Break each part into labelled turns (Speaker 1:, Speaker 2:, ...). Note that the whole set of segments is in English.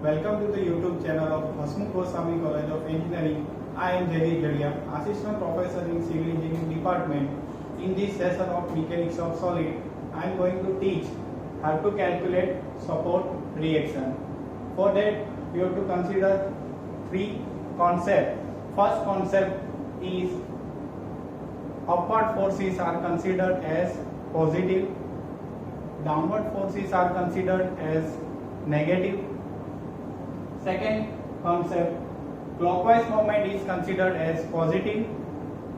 Speaker 1: Welcome to the YouTube channel of Hasmukh Goswami College of Engineering. I am Jagir Jadia, Assistant Professor in Civil Engineering Department. In this session of Mechanics of Solid, I am going to teach how to calculate support reaction. For that, we have to consider three concepts. First concept is upward forces are considered as positive, downward forces are considered as negative. Second concept, clockwise moment is considered as positive,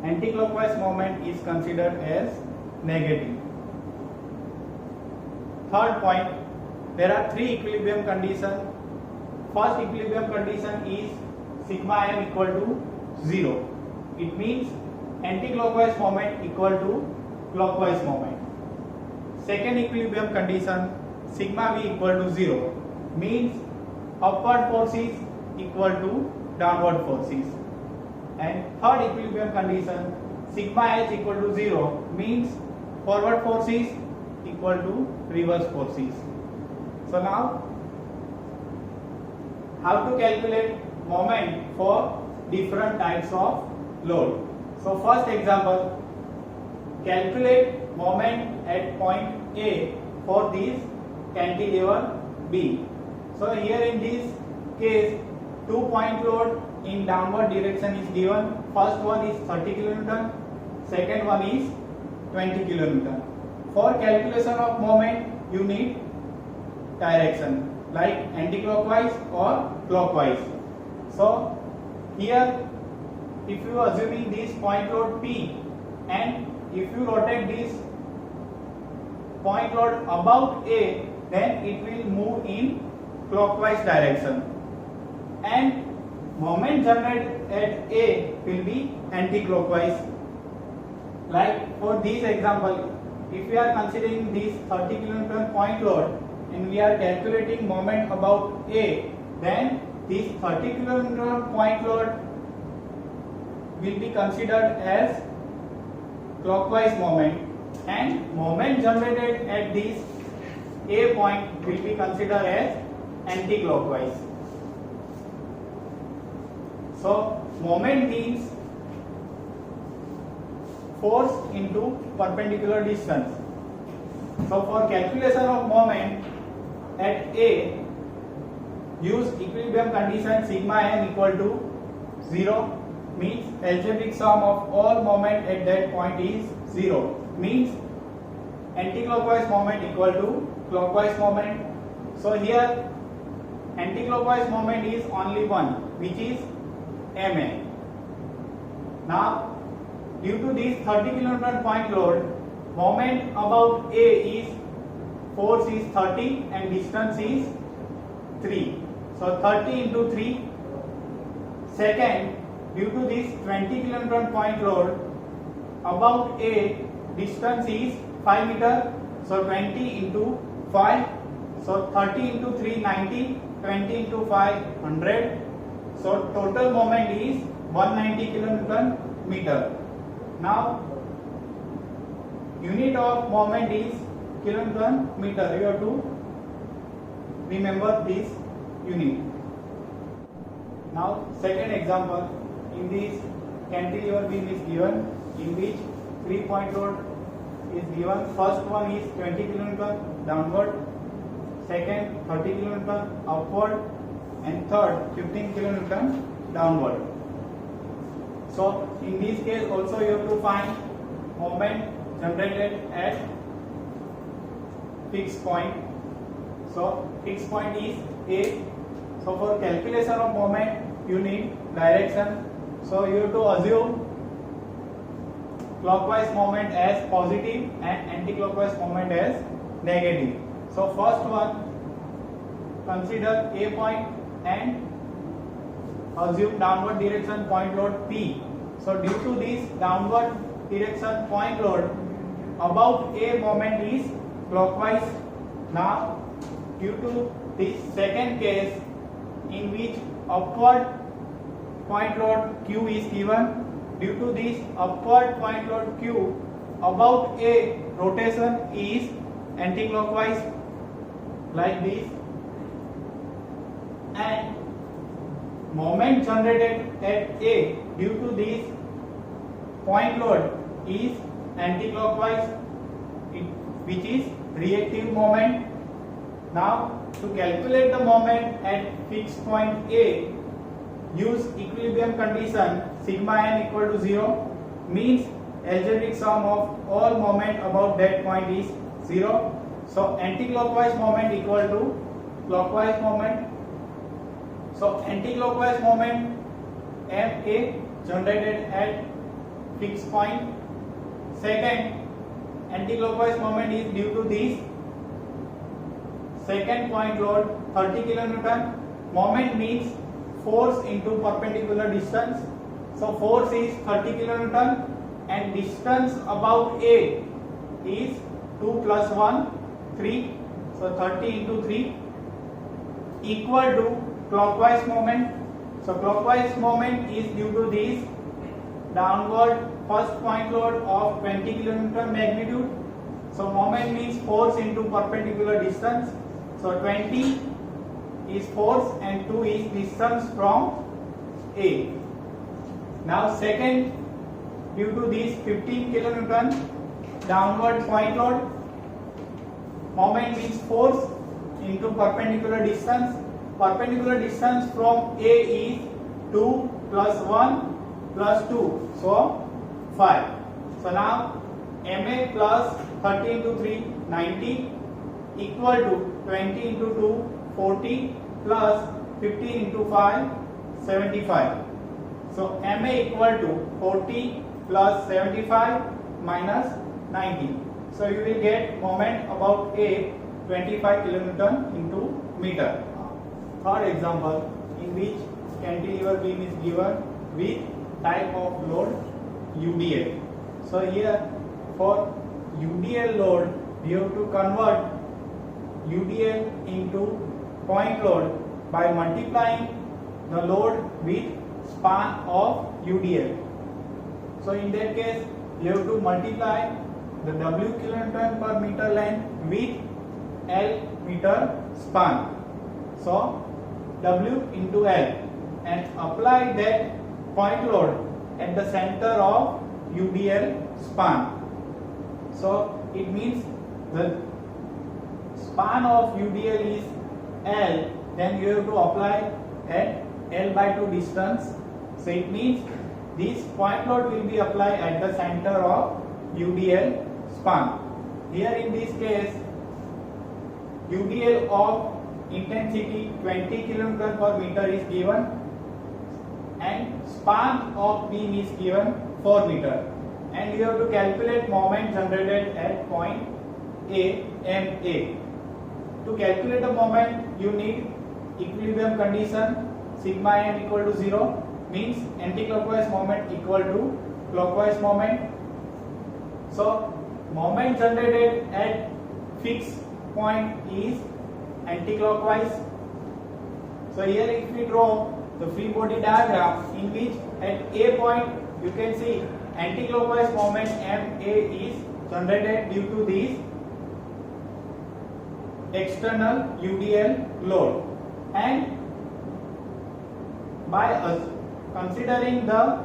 Speaker 1: anti-clockwise moment is considered as negative. Third point, there are three equilibrium conditions. First equilibrium condition is sigma m equal to 0. It means anti-clockwise moment equal to clockwise moment. Second equilibrium condition, sigma v equal to 0, means upward forces equal to downward forces. And third equilibrium condition, sigma h equal to 0, means forward forces equal to reverse forces. So now, how to calculate moment for different types of load. So first example, calculate moment at point A for this cantilever B. So here in this case, 2-point load in downward direction is given. First one is 30 kN, second one is 20 kN. For calculation of moment, you need direction like anti-clockwise or clockwise. So here, if you are assuming this point load P, and if you rotate this point load above A, then it will move in clockwise direction, and moment generated at A will be anti-clockwise. Like for this example, if we are considering this 30 kN point load and we are calculating moment about A, then this 30 kN point load will be considered as clockwise moment, and moment generated at this A point will be considered as anti-clockwise. So moment means force into perpendicular distance. So for calculation of moment at A, use equilibrium condition sigma m equal to 0, means algebraic sum of all moment at that point is 0, means anti-clockwise moment equal to clockwise moment. So here anti-clockwise moment is only one, which is ma. Now due to this 30 kN point load, moment about A is force is 30 and distance is 3. So 30 into 3. Second, due to this 20 kN point load, about A distance is 5 meter. So 20 into 5. So 30 into 3 90, 20 into 5 100. So total moment is 190 kN meter. Now unit of moment is kN meter. You have to remember this unit. Now second example, in this cantilever beam is given, in which 3-point load is given. First one is 20 kN downward, second 30 kN upward, and third 15 kN downward. So in this case also you have to find moment generated at fixed point. So fixed point is A. So for calculation of moment you need direction. So you have to assume clockwise moment as positive and anti-clockwise moment as negative. So first one, consider A point and assume downward direction point load P. So due to this downward direction point load, about A moment is clockwise. Now due to this second case, in which upward point load Q is given, due to this upward point load Q, about A rotation is anti-clockwise like this, and moment generated at A due to this point load is anti-clockwise, which is reactive moment. Now to calculate the moment at fixed point A, use equilibrium condition sigma n equal to 0, means algebraic sum of all moment above that point is 0. So anti-clockwise moment equal to clockwise moment. So anti-clockwise moment MA generated at fixed point. Second, anti-clockwise moment is due to this second point load 30 kilonewton. Moment means force into perpendicular distance. So force is 30 kilonewton and distance above A is 2 plus 1, 3. So 30 into 3 equal to clockwise moment. So clockwise moment is due to this downward first point load of 20 kilonewton magnitude. So moment means force into perpendicular distance. So 20 is force and 2 is distance from A. Now second, due to this 15 kilonewton downward point load, moment means force into perpendicular distance. Perpendicular distance from A is 2 plus 1 plus 2, so 5. So now MA plus 30 into 3, 90 equal to 20 into 2, 40 plus 15 into 5, 75. So MA equal to 40 plus 75 minus 90. So you will get moment about A 25 kilonewton into meter. Third example, in which cantilever beam is given with type of load UDL. So here for UDL load, we have to convert UDL into point load by multiplying the load with span of UDL. So in that case, you have to multiply the W kilonewton per meter length with L meter span. So W into L and apply that point load at the center of UDL span. So it means the span of UDL is L, then you have to apply at L by 2 distance. So it means this point load will be applied at the center of UDL span. Here in this case, UDL of intensity 20 kilonewton per meter is given and span of beam is given 4 meter, and you have to calculate moment generated at point A, MA. To calculate the moment, you need equilibrium condition sigma n equal to 0, means anti-clockwise moment equal to clockwise moment. So moment generated at fixed point is anti-clockwise. So here if we draw the free body diagram, in which at A point you can see anti-clockwise moment MA is generated due to this external UDL load, and by us considering the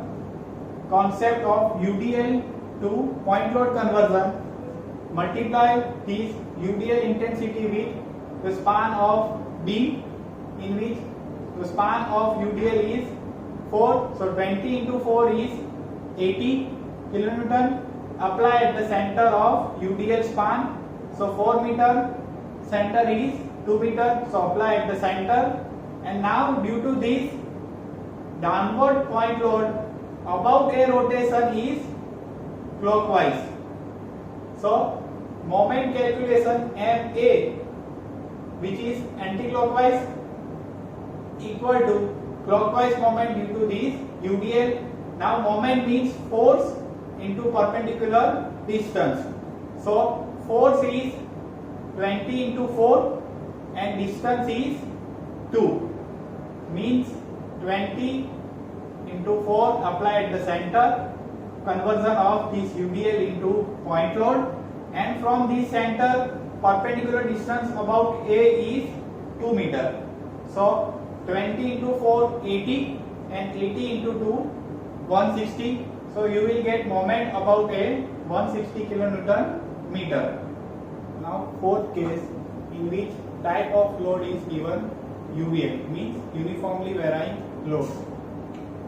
Speaker 1: concept of UDL to point load conversion, multiply this UDL intensity with the span of B, in which the span of UDL is 4, so 20 into 4 is 80 kilonewton. Apply at the center of UDL span, so 4 meter, center is 2 meter, so apply at the center. And now due to this downward point load, about A rotation is clockwise. So moment calculation MA, which is anti-clockwise, equal to clockwise moment due to this UDL. Now moment means force into perpendicular distance. So force is 20 into 4 and distance is 2, means 20 into 4 apply at the center, conversion of this UDL into point load, and from this center perpendicular distance about A is 2 meter. So 20 into 4 80 and 80 into 2 160. So you will get moment about a 160 kilonewton meter. Now fourth case, in which type of load is given UVL, means uniformly varying load.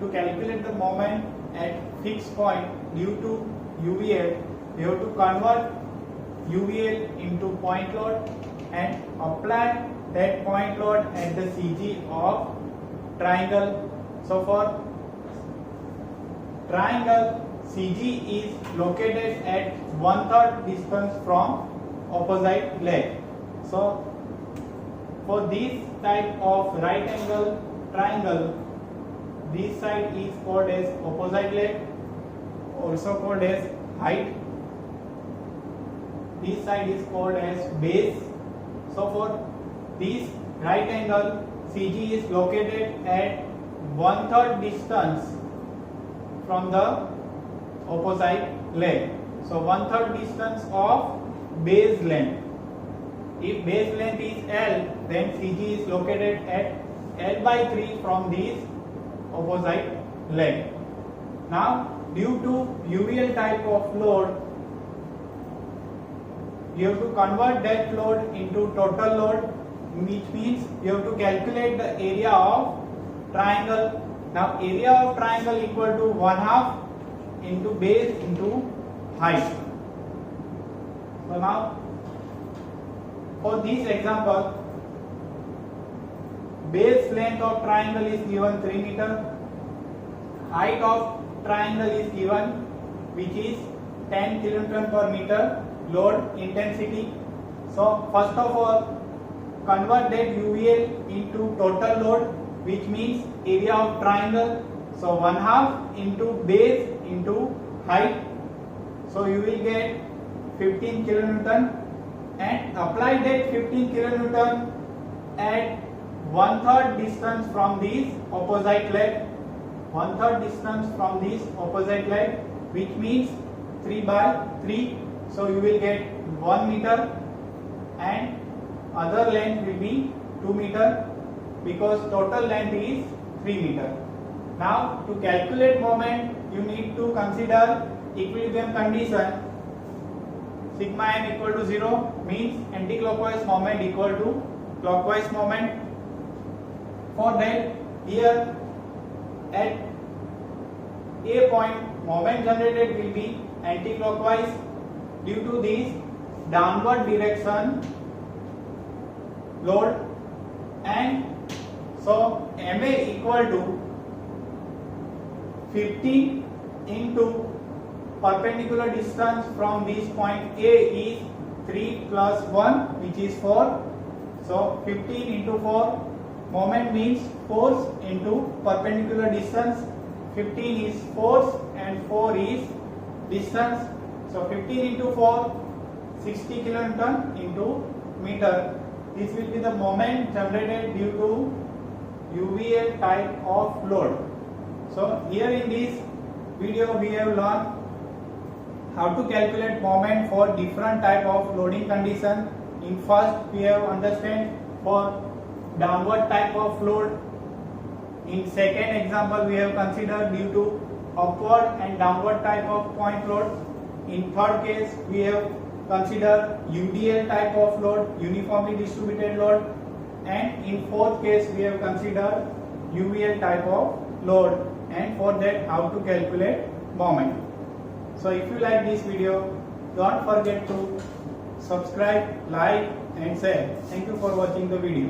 Speaker 1: To calculate the moment at fixed point due to UVL, we have to convert UVL into point load and apply that point load at the CG of triangle. So for triangle, CG is located at 1/3 distance from opposite leg. So for this type of right angle triangle, this side is called as opposite leg, also called as height. This side is called as base. So for this right angle, CG is located at 1/3 distance from the opposite leg. So 1/3 distance of base length. If base length is L, then CG is located at L/3 from this opposite leg. Now, due to UVL type of load, you have to convert that load into total load, which means you have to calculate the area of triangle. Now, area of triangle equal to 1/2 into base into height. So now, for this example, base length of triangle is given 3 meter, height of triangle is given, which is 10 kilonewton per meter load intensity. So first of all, convert that UVL into total load, which means area of triangle. So 1/2 into base into height. So you will get 15 kilonewton and apply that 15 kilonewton at 1/3 distance from this opposite leg. 1/3 distance from this opposite leg, which means 3/3. So you will get 1 meter and other length will be 2 meter because total length is 3 meter. Now to calculate moment, you need to consider equilibrium condition. Sigma m equal to 0 means anti-clockwise moment equal to clockwise moment. For that, here at A point, moment generated will be anti-clockwise due to this downward direction load, and so MA equal to 15 into perpendicular distance from this point A is 3 plus 1, which is 4. So 15 into 4, moment means force into perpendicular distance. 15 is force and 4 is distance. So 15 into 4, 60 kilonewton into meter. This will be the moment generated due to UVL type of load. So here in this video we have learned how to calculate moment for different type of loading condition. In first we have understand for downward type of load. In second example we have considered due to upward and downward type of point load. In third case we have considered UDL type of load, uniformly distributed load, and in fourth case we have considered UVL type of load, and for that how to calculate moment. So if you like this video, don't forget to subscribe, like and share. Thank you for watching the video.